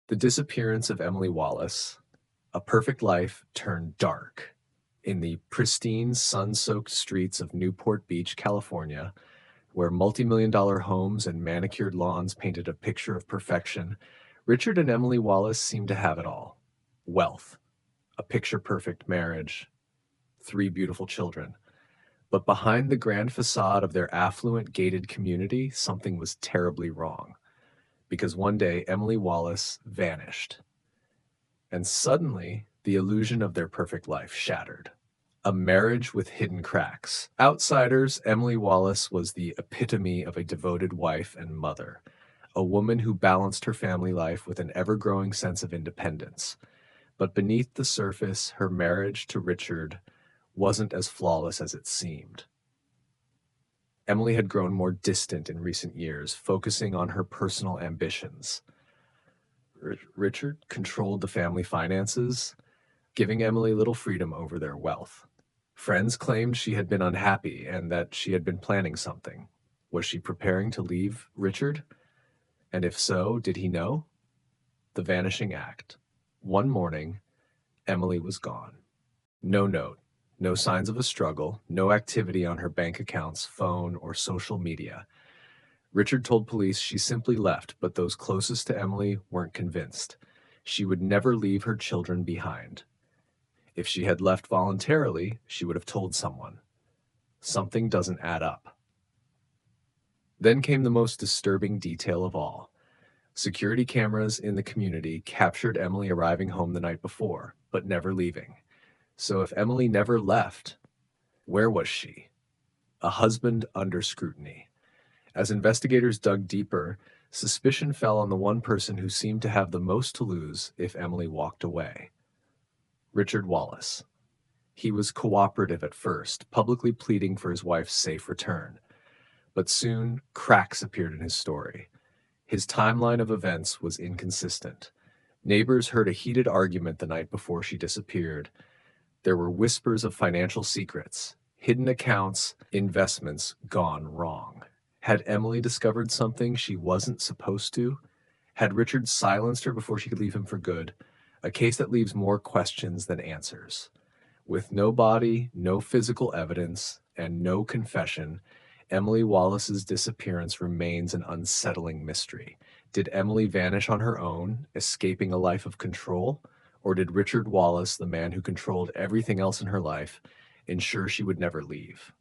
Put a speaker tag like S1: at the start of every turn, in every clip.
S1: The disappearance of Emily Wallace, a perfect life turned dark. In the pristine, sun-soaked streets of Newport Beach, California, where multi-million-dollar homes and manicured lawns painted a picture of perfection, Richard and Emily Wallace seemed to have it all. Wealth, a picture-perfect marriage, three beautiful children. But behind the grand facade of their affluent, gated community, something was terribly wrong. Because one day, Emily Wallace vanished. And suddenly, the illusion of their perfect life shattered. A marriage with hidden cracks. Outsiders, Emily Wallace was the epitome of a devoted wife and mother, a woman who balanced her family life with an ever-growing sense of independence. But beneath the surface, her marriage to Richard wasn't as flawless as it seemed. Emily had grown more distant in recent years, focusing on her personal ambitions. Richard controlled the family finances, giving Emily little freedom over their wealth. Friends claimed she had been unhappy and that she had been planning something. Was she preparing to leave Richard? And if so, did he know? The vanishing act. One morning, Emily was gone. No note, no signs of a struggle, no activity on her bank accounts, phone, or social media. Richard told police she simply left, but those closest to Emily weren't convinced. She would never leave her children behind. If she had left voluntarily, she would have told someone. Something doesn't add up. Then came the most disturbing detail of all. Security cameras in the community captured Emily arriving home the night before, but never leaving. So if Emily never left, where was she? A husband under scrutiny. As investigators dug deeper, suspicion fell on the one person who seemed to have the most to lose if Emily walked away. Richard Wallace. He was cooperative at first, publicly pleading for his wife's safe return. But soon, cracks appeared in his story. His timeline of events was inconsistent. Neighbors heard a heated argument the night before she disappeared. There were whispers of financial secrets, hidden accounts, investments gone wrong. Had Emily discovered something she wasn't supposed to? Had Richard silenced her before she could leave him for good? A case that leaves more questions than answers. With no body, no physical evidence, and no confession, Emily Wallace's disappearance remains an unsettling mystery. Did Emily vanish on her own, escaping a life of control? Or did Richard Wallace, the man who controlled everything else in her life, ensure she would never leave?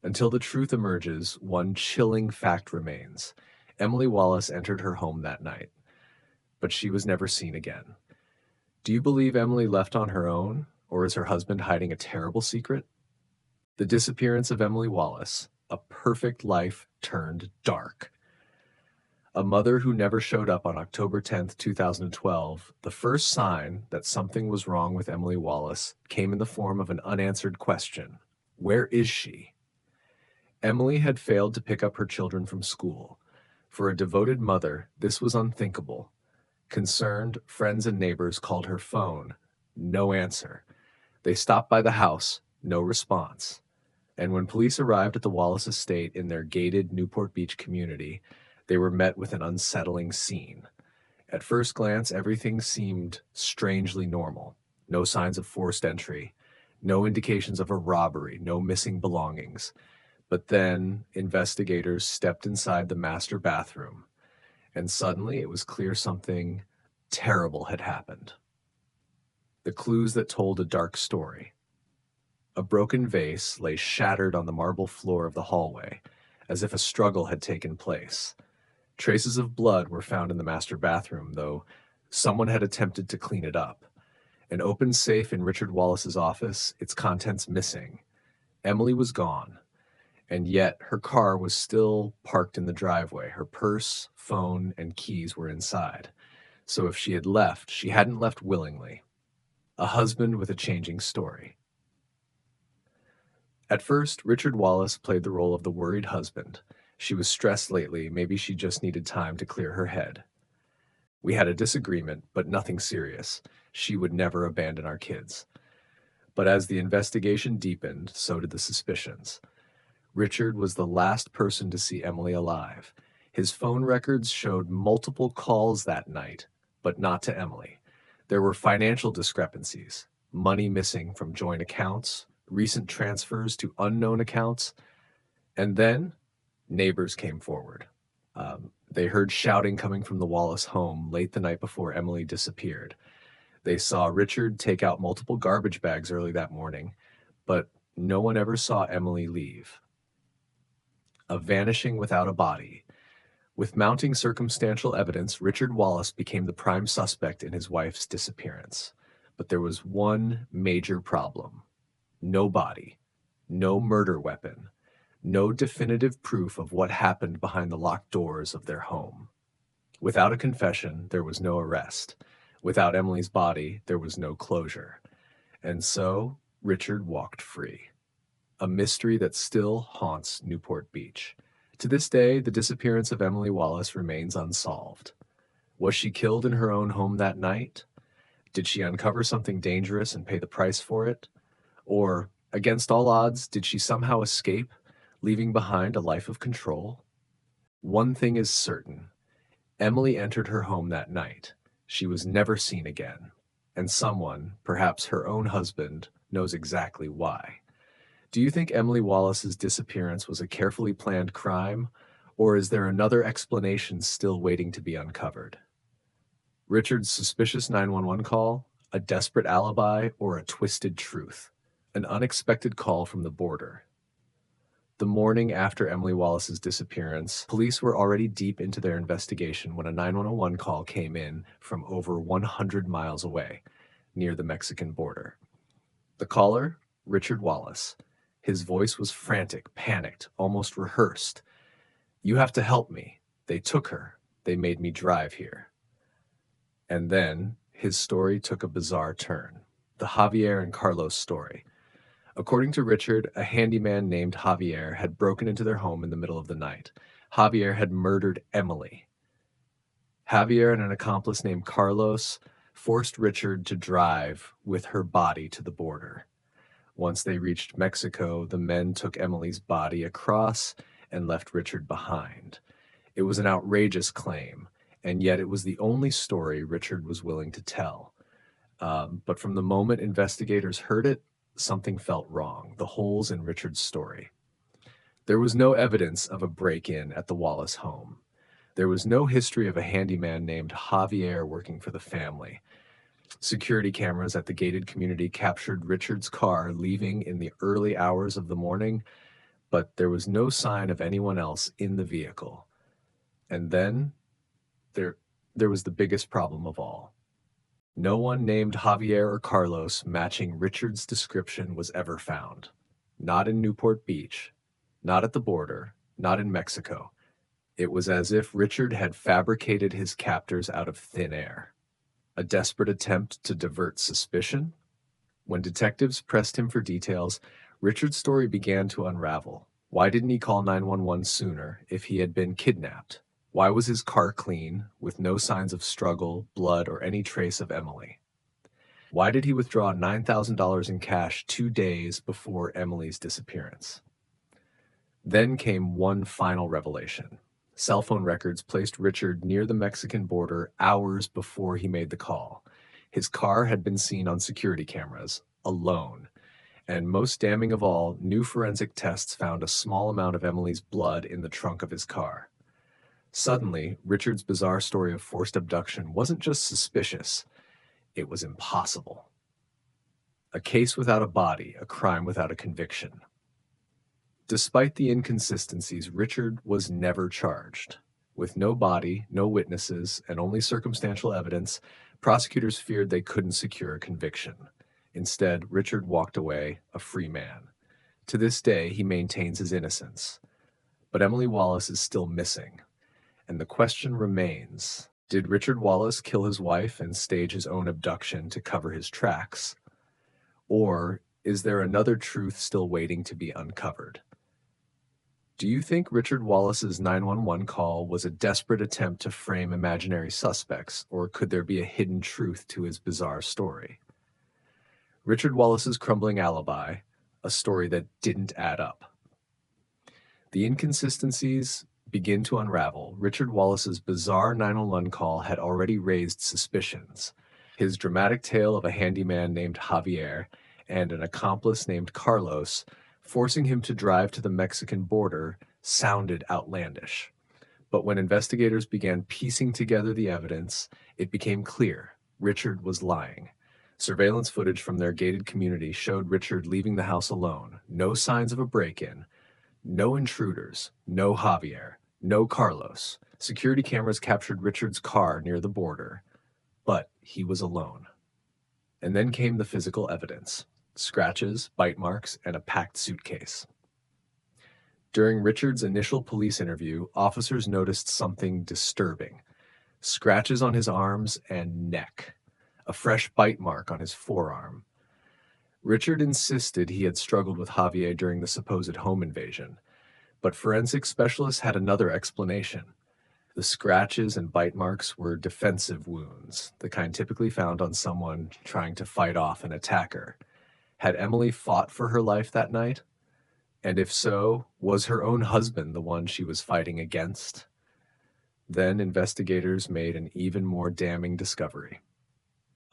S1: Until the truth emerges, one chilling fact remains. Emily Wallace entered her home that night, but she was never seen again. Do you believe Emily left on her own, or is her husband hiding a terrible secret? The disappearance of Emily Wallace, a perfect life turned dark. A mother who never showed up on October 10th, 2012, the first sign that something was wrong with Emily Wallace came in the form of an unanswered question. Where is she? Emily had failed to pick up her children from school. For a devoted mother, this was unthinkable. Concerned, friends and neighbors called her phone. No answer. They stopped by the house. No response. And when police arrived at the Wallace estate in their gated Newport Beach community, they were met with an unsettling scene. At first glance, everything seemed strangely normal. No signs of forced entry. No indications of a robbery. No missing belongings. But then investigators stepped inside the master bathroom, and suddenly it was clear something terrible had happened. The clues that told a dark story. A broken vase lay shattered on the marble floor of the hallway, as if a struggle had taken place. Traces of blood were found in the master bathroom, though someone had attempted to clean it up. An open safe in Richard Wallace's office, its contents missing. Emily was gone. And yet her car was still parked in the driveway. Her purse, phone, and keys were inside. So if she had left, she hadn't left willingly. A husband with a changing story. At first, Richard Wallace played the role of the worried husband. She was stressed lately. Maybe she just needed time to clear her head. We had a disagreement, but nothing serious. She would never abandon our kids. But as the investigation deepened, so did the suspicions. Richard was the last person to see Emily alive. His phone records showed multiple calls that night, but not to Emily. There were financial discrepancies, money missing from joint accounts, recent transfers to unknown accounts, and then neighbors came forward. They heard shouting coming from the Wallace home late the night before Emily disappeared. They saw Richard take out multiple garbage bags early that morning, but no one ever saw Emily leave. A vanishing without a body. With mounting circumstantial evidence, Richard Wallace became the prime suspect in his wife's disappearance. But there was one major problem. No body, no murder weapon, no definitive proof of what happened behind the locked doors of their home. Without a confession, there was no arrest. Without Emily's body, there was no closure. And so, Richard walked free. A mystery that still haunts Newport Beach. To this day, the disappearance of Emily Wallace remains unsolved. Was she killed in her own home that night? Did she uncover something dangerous and pay the price for it? Or, against all odds, did she somehow escape, leaving behind a life of control? One thing is certain. Emily entered her home that night. She was never seen again. And someone, perhaps her own husband, knows exactly why. Do you think Emily Wallace's disappearance was a carefully planned crime, or is there another explanation still waiting to be uncovered? Richard's suspicious 911 call, a desperate alibi, or a twisted truth? An unexpected call from the border. The morning after Emily Wallace's disappearance, police were already deep into their investigation when a 911 call came in from over 100 miles away, near the Mexican border. The caller, Richard Wallace. His voice was frantic, panicked, almost rehearsed. "You have to help me. They took her. They made me drive here." And then his story took a bizarre turn. The Javier and Carlos story. According to Richard, a handyman named Javier had broken into their home in the middle of the night. Javier had murdered Emily. Javier and an accomplice named Carlos forced Richard to drive with her body to the border. Once they reached Mexico, the men took Emily's body across and left Richard behind. It was an outrageous claim, and yet it was the only story Richard was willing to tell. But from the moment investigators heard it, something felt wrong. The holes in Richard's story. There was no evidence of a break-in at the Wallace home. There was no history of a handyman named Javier working for the family. Security cameras at the gated community captured Richard's car leaving in the early hours of the morning, but there was no sign of anyone else in the vehicle. And then there was the biggest problem of all. No one named Javier or Carlos matching Richard's description was ever found. Not in Newport Beach, not at the border, not in Mexico. It was as if Richard had fabricated his captors out of thin air. A desperate attempt to divert suspicion? When detectives pressed him for details, Richard's story began to unravel. Why didn't he call 911 sooner if he had been kidnapped? Why was his car clean, with no signs of struggle, blood, or any trace of Emily? Why did he withdraw $9,000 in cash 2 days before Emily's disappearance? Then came one final revelation. Cell phone records placed Richard near the Mexican border hours before he made the call. His car had been seen on security cameras, alone. And most damning of all, new forensic tests found a small amount of Emily's blood in the trunk of his car. Suddenly, Richard's bizarre story of forced abduction wasn't just suspicious, it was impossible. A case without a body, a crime without a conviction. Despite the inconsistencies, Richard was never charged. With no body, no witnesses, and only circumstantial evidence, prosecutors feared they couldn't secure a conviction. Instead, Richard walked away a free man. To this day, he maintains his innocence. But Emily Wallace is still missing. And the question remains, did Richard Wallace kill his wife and stage his own abduction to cover his tracks? Or is there another truth still waiting to be uncovered? Do you think Richard Wallace's 911 call was a desperate attempt to frame imaginary suspects, or could there be a hidden truth to his bizarre story? Richard Wallace's crumbling alibi, a story that didn't add up. The inconsistencies begin to unravel, Richard Wallace's bizarre 911 call had already raised suspicions. His dramatic tale of a handyman named Javier and an accomplice named Carlos forcing him to drive to the Mexican border sounded outlandish. But when investigators began piecing together the evidence, it became clear Richard was lying. Surveillance footage from their gated community showed Richard leaving the house alone, no signs of a break-in, no intruders, no Javier, no Carlos. Security cameras captured Richard's car near the border, but he was alone. And then came the physical evidence: scratches, bite marks, and a packed suitcase. During Richard's initial police interview, officers noticed something disturbing: scratches on his arms and neck, a fresh bite mark on his forearm. Richard insisted he had struggled with Javier during the supposed home invasion, but forensic specialists had another explanation. The scratches and bite marks were defensive wounds, the kind typically found on someone trying to fight off an attacker. Had Emily fought for her life that night? And if so, was her own husband the one she was fighting against? Then investigators made an even more damning discovery.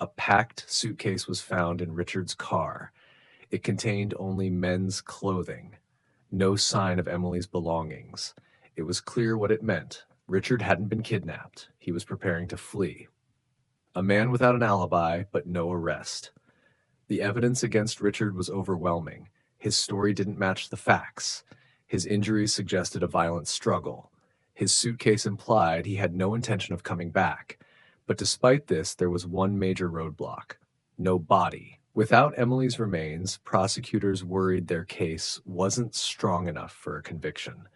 S1: A packed suitcase was found in Richard's car. It contained only men's clothing, no sign of Emily's belongings. It was clear what it meant. Richard hadn't been kidnapped. He was preparing to flee. A man without an alibi, but no arrest. The evidence against Richard was overwhelming. His story didn't match the facts. His injuries suggested a violent struggle. His suitcase implied he had no intention of coming back. But despite this, there was one major roadblock: no body. Without Emily's remains, prosecutors worried their case wasn't strong enough for a conviction.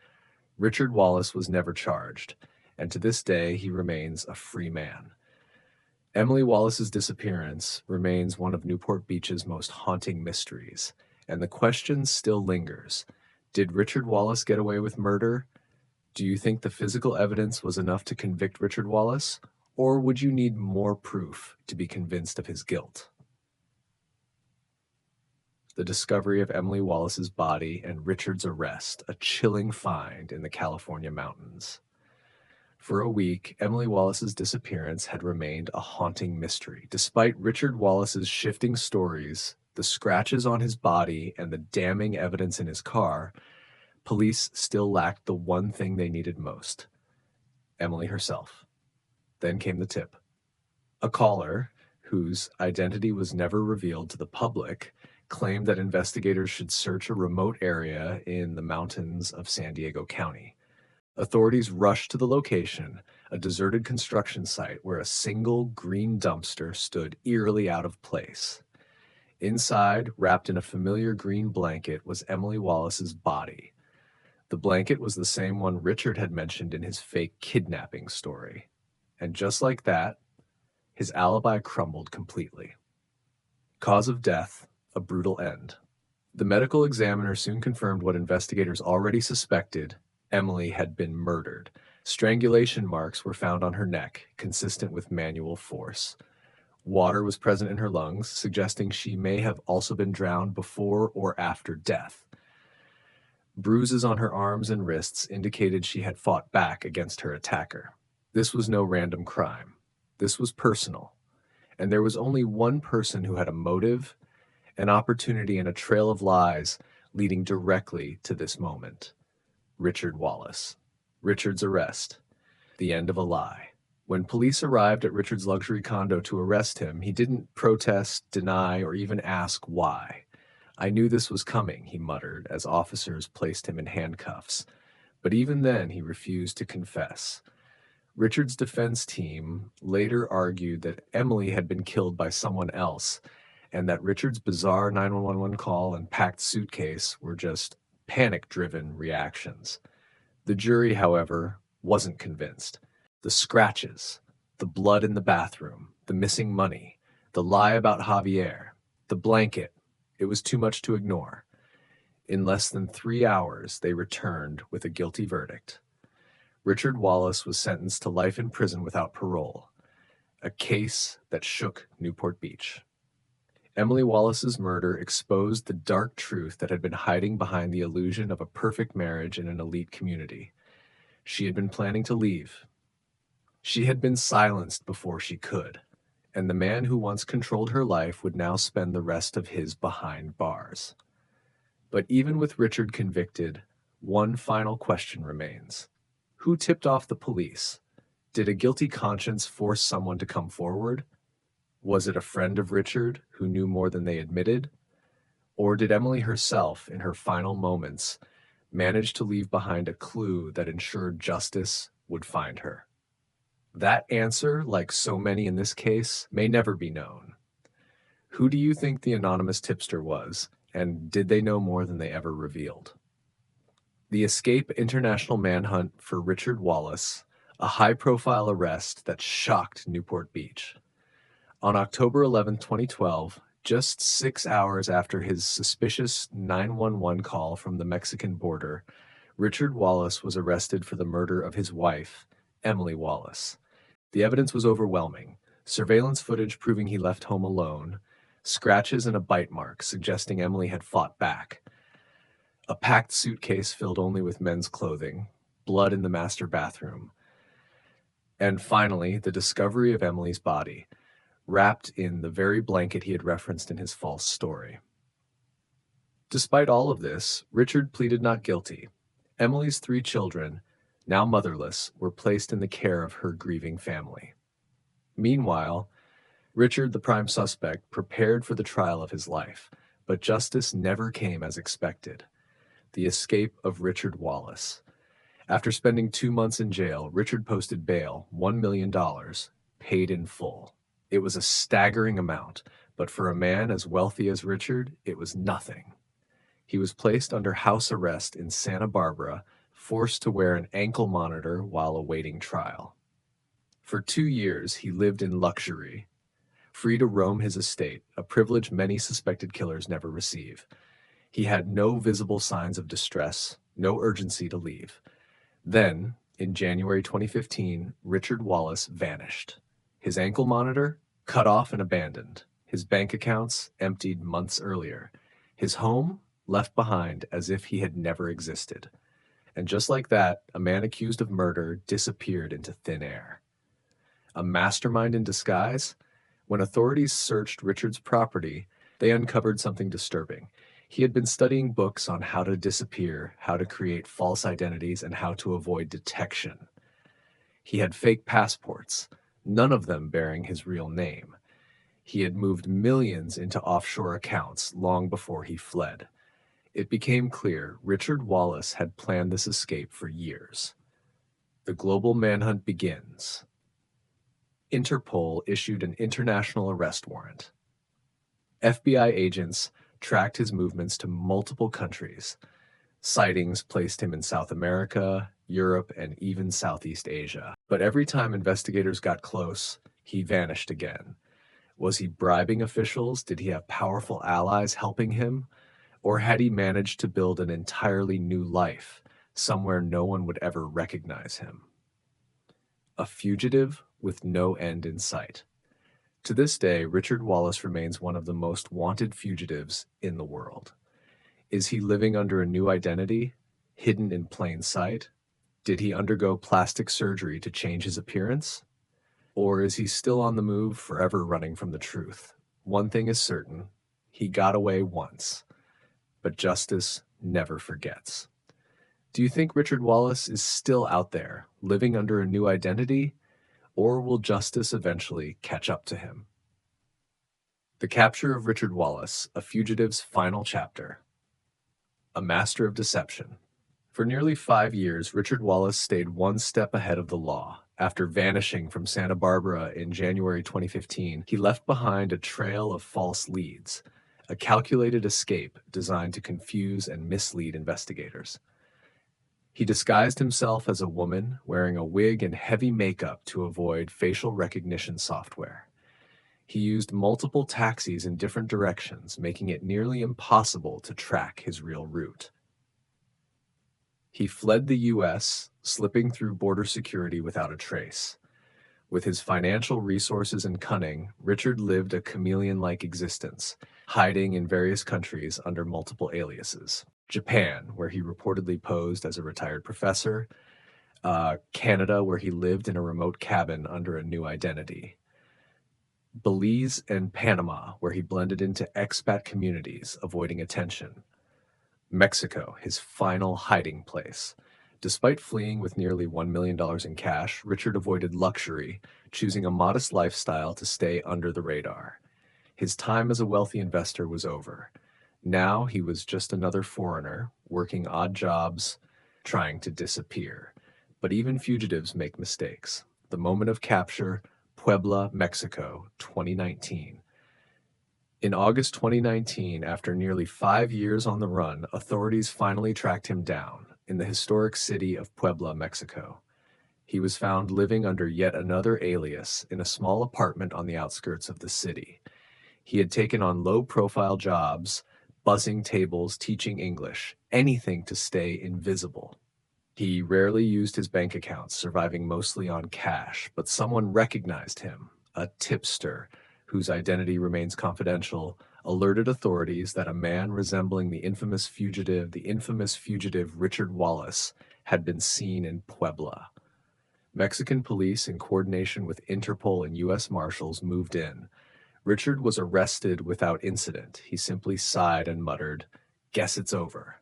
S1: Richard Wallace was never charged, and to this day he remains a free man. Emily Wallace's disappearance remains one of Newport Beach's most haunting mysteries, and the question still lingers: did Richard Wallace get away with murder? Do you think the physical evidence was enough to convict Richard Wallace, or would you need more proof to be convinced of his guilt? The discovery of Emily Wallace's body and Richard's arrest, a chilling find in the California mountains. For a week, Emily Wallace's disappearance had remained a haunting mystery. Despite Richard Wallace's shifting stories, the scratches on his body, and the damning evidence in his car, police still lacked the one thing they needed most: Emily herself. Then came the tip. A caller, whose identity was never revealed to the public, claimed that investigators should search a remote area in the mountains of San Diego County. Authorities rushed to the location, a deserted construction site where a single green dumpster stood eerily out of place. Inside, wrapped in a familiar green blanket, was Emily Wallace's body. The blanket was the same one Richard had mentioned in his fake kidnapping story. And just like that, his alibi crumbled completely. Cause of death: a brutal end. The medical examiner soon confirmed what investigators already suspected: Emily had been murdered. Strangulation marks were found on her neck, consistent with manual force. Water was present in her lungs, suggesting she may have also been drowned before or after death. Bruises on her arms and wrists indicated she had fought back against her attacker. This was no random crime. This was personal. And there was only one person who had a motive, an opportunity, and a trail of lies leading directly to this moment: Richard Wallace. Richard's arrest. The end of a lie. When police arrived at Richard's luxury condo to arrest him, he didn't protest, deny, or even ask why. "I knew this was coming," he muttered as officers placed him in handcuffs. But even then, he refused to confess. Richard's defense team later argued that Emily had been killed by someone else, and that Richard's bizarre 911 call and packed suitcase were just panic-driven reactions. The jury, however, wasn't convinced. The scratches, the blood in the bathroom, the missing money, the lie about Javier, the blanket — it was too much to ignore. In less than 3 hours, they returned with a guilty verdict. Richard Wallace was sentenced to life in prison without parole, a case that shook Newport Beach. Emily Wallace's murder exposed the dark truth that had been hiding behind the illusion of a perfect marriage in an elite community. She had been planning to leave. She had been silenced before she could, and the man who once controlled her life would now spend the rest of his behind bars. But even with Richard convicted, one final question remains. Who tipped off the police? Did a guilty conscience force someone to come forward? Was it a friend of Richard who knew more than they admitted? Or did Emily herself, in her final moments, manage to leave behind a clue that ensured justice would find her? That answer, like so many in this case, may never be known. Who do you think the anonymous tipster was, and did they know more than they ever revealed? The Escape International Manhunt for Richard Wallace, a high-profile arrest that shocked Newport Beach. On October 11, 2012, just 6 hours after his suspicious 911 call from the Mexican border, Richard Wallace was arrested for the murder of his wife, Emily Wallace. The evidence was overwhelming. Surveillance footage proving he left home alone, scratches and a bite mark suggesting Emily had fought back, a packed suitcase filled only with men's clothing, blood in the master bathroom, and finally, the discovery of Emily's body, wrapped in the very blanket he had referenced in his false story. Despite all of this, Richard pleaded not guilty. Emily's 3 children, now motherless, were placed in the care of her grieving family. Meanwhile, Richard, the prime suspect, prepared for the trial of his life, but justice never came as expected. The escape of Richard Wallace. After spending 2 months in jail, Richard posted bail, $1 million, paid in full. It was a staggering amount, but for a man as wealthy as Richard, it was nothing. He was placed under house arrest in Santa Barbara, forced to wear an ankle monitor while awaiting trial. For 2 years, he lived in luxury, free to roam his estate, a privilege many suspected killers never receive. He had no visible signs of distress, no urgency to leave. Then, in January 2015, Richard Wallace vanished. His ankle monitor, cut off and abandoned. His bank accounts, emptied months earlier. His home, left behind as if he had never existed. And just like that, a man accused of murder disappeared into thin air. A mastermind in disguise? When authorities searched Richard's property, they uncovered something disturbing. He had been studying books on how to disappear, how to create false identities, and how to avoid detection. He had fake passports, none of them bearing his real name. He had moved millions into offshore accounts long before he fled. It became clear Richard Wallace had planned this escape for years. The global manhunt begins. Interpol issued an international arrest warrant. FBI agents tracked his movements to multiple countries. Sightings placed him in South America, Europe, and even Southeast Asia. But every time investigators got close, he vanished again. Was he bribing officials? Did he have powerful allies helping him? Or had he managed to build an entirely new life, somewhere no one would ever recognize him? A fugitive with no end in sight. To this day, Richard Wallace remains one of the most wanted fugitives in the world. Is he living under a new identity, hidden in plain sight? Did he undergo plastic surgery to change his appearance? Or is he still on the move, forever running from the truth? One thing is certain, he got away once, but justice never forgets. Do you think Richard Wallace is still out there, living under a new identity, or will justice eventually catch up to him? The capture of Richard Wallace, a fugitive's final chapter. A master of deception. For nearly 5 years, Richard Wallace stayed one step ahead of the law. After vanishing from Santa Barbara in January 2015, he left behind a trail of false leads, a calculated escape designed to confuse and mislead investigators. He disguised himself as a woman, wearing a wig and heavy makeup to avoid facial recognition software. He used multiple taxis in different directions, making it nearly impossible to track his real route. He fled the U.S., slipping through border security without a trace. With his financial resources and cunning, Richard lived a chameleon-like existence, hiding in various countries under multiple aliases. Japan, where he reportedly posed as a retired professor, Canada, where he lived in a remote cabin under a new identity. Belize and Panama, where he blended into expat communities, avoiding attention. Mexico, his final hiding place. Despite fleeing with nearly $1 million in cash, Richard avoided luxury, choosing a modest lifestyle to stay under the radar. His time as a wealthy investor was over. Now he was just another foreigner, working odd jobs, trying to disappear. But even fugitives make mistakes. The moment of capture, Puebla, Mexico, 2019. In August 2019, after nearly 5 years on the run, authorities finally tracked him down in the historic city of Puebla, Mexico. He was found living under yet another alias in a small apartment on the outskirts of the city. He had taken on low-profile jobs, buzzing tables, teaching English, anything to stay invisible. He rarely used his bank accounts, surviving mostly on cash, but someone recognized him, a tipster whose identity remains confidential, alerted authorities that a man resembling the infamous fugitive Richard Wallace had been seen in Puebla. Mexican police, in coordination with Interpol and U.S. Marshals, moved in. Richard was arrested without incident. He simply sighed and muttered, "Guess it's over."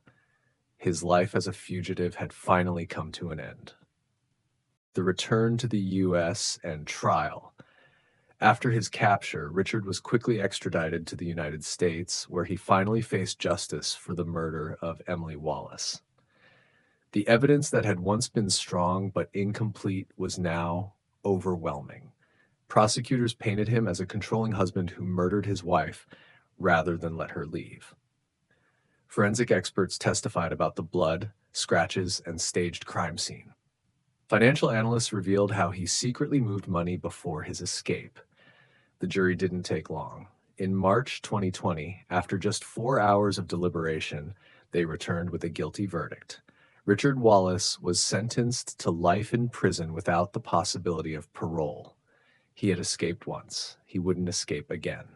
S1: His life as a fugitive had finally come to an end. The return to the U.S. and trial. After his capture, Richard was quickly extradited to the United States, where he finally faced justice for the murder of Emily Wallace. The evidence that had once been strong but incomplete was now overwhelming. Prosecutors painted him as a controlling husband who murdered his wife rather than let her leave. Forensic experts testified about the blood, scratches, and staged crime scene. Financial analysts revealed how he secretly moved money before his escape. The jury didn't take long. In March 2020, after just 4 hours of deliberation, they returned with a guilty verdict. Richard Wallace was sentenced to life in prison without the possibility of parole. He had escaped once. He wouldn't escape again.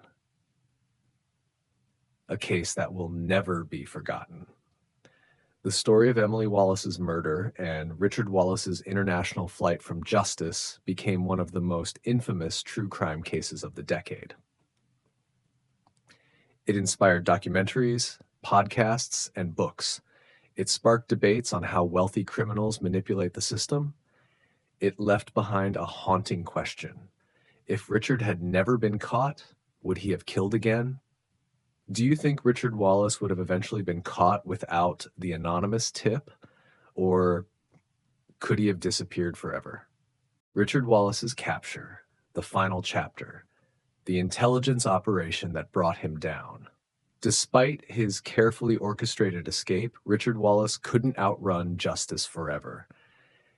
S1: A case that will never be forgotten. The story of Emily Wallace's murder and Richard Wallace's international flight from justice became one of the most infamous true crime cases of the decade. It inspired documentaries, podcasts, and books. It sparked debates on how wealthy criminals manipulate the system. It left behind a haunting question. If Richard had never been caught, would he have killed again? Do you think Richard Wallace would have eventually been caught without the anonymous tip, or could he have disappeared forever? Richard Wallace's capture, the final chapter, the intelligence operation that brought him down. Despite his carefully orchestrated escape, Richard Wallace couldn't outrun justice forever.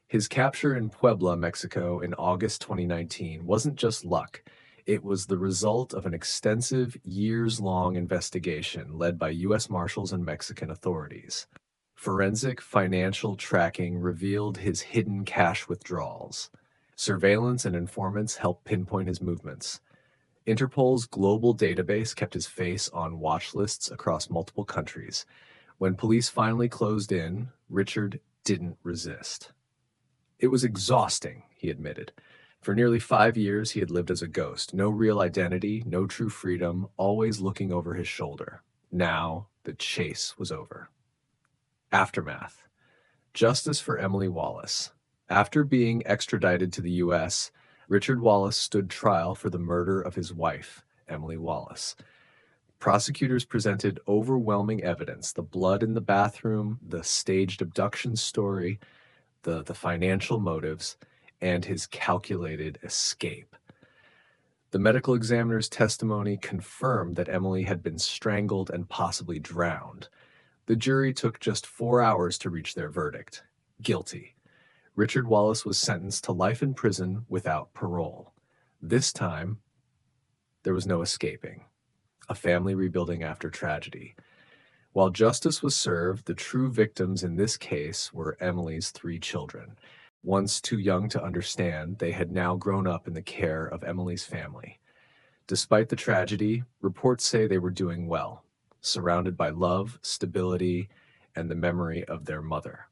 S1: His capture in Puebla, Mexico in August 2019 wasn't just luck. It was the result of an extensive, years-long investigation led by U.S. Marshals and Mexican authorities. Forensic financial tracking revealed his hidden cash withdrawals. Surveillance and informants helped pinpoint his movements. Interpol's global database kept his face on watch lists across multiple countries. When police finally closed in, Richard didn't resist. It was exhausting, he admitted. For nearly 5 years, he had lived as a ghost. No real identity, no true freedom, always looking over his shoulder. Now, the chase was over. Aftermath. Justice for Emily Wallace. After being extradited to the U.S., Richard Wallace stood trial for the murder of his wife, Emily Wallace. Prosecutors presented overwhelming evidence: the blood in the bathroom, the staged abduction story, the financial motives, and his calculated escape. The medical examiner's testimony confirmed that Emily had been strangled and possibly drowned. The jury took just 4 hours to reach their verdict: guilty. Richard Wallace was sentenced to life in prison without parole. This time, there was no escaping. A family rebuilding after tragedy. While justice was served, the true victims in this case were Emily's 3 children. Once too young to understand, they had now grown up in the care of Emily's family. Despite the tragedy, reports say they were doing well, surrounded by love, stability, and the memory of their mother.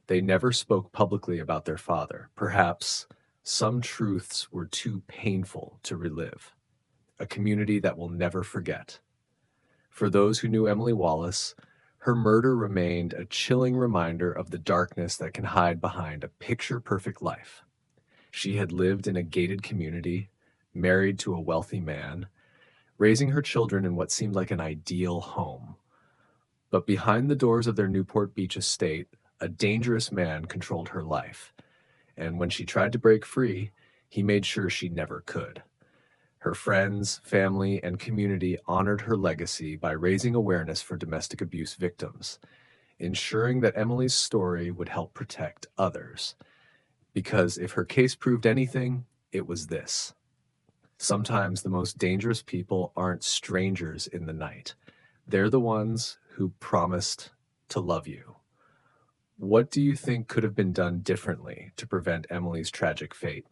S1: They never spoke publicly about their father. Perhaps some truths were too painful to relive. A community that will never forget. For those who knew Emily Wallace, her murder remained a chilling reminder of the darkness that can hide behind a picture-perfect life. She had lived in a gated community, married to a wealthy man, raising her children in what seemed like an ideal home. But behind the doors of their Newport Beach estate, a dangerous man controlled her life. And when she tried to break free, he made sure she never could. Her friends, family, and community honored her legacy by raising awareness for domestic abuse victims, ensuring that Emily's story would help protect others. Because if her case proved anything, it was this. Sometimes the most dangerous people aren't strangers in the night. They're the ones who promised to love you. What do you think could have been done differently to prevent Emily's tragic fate?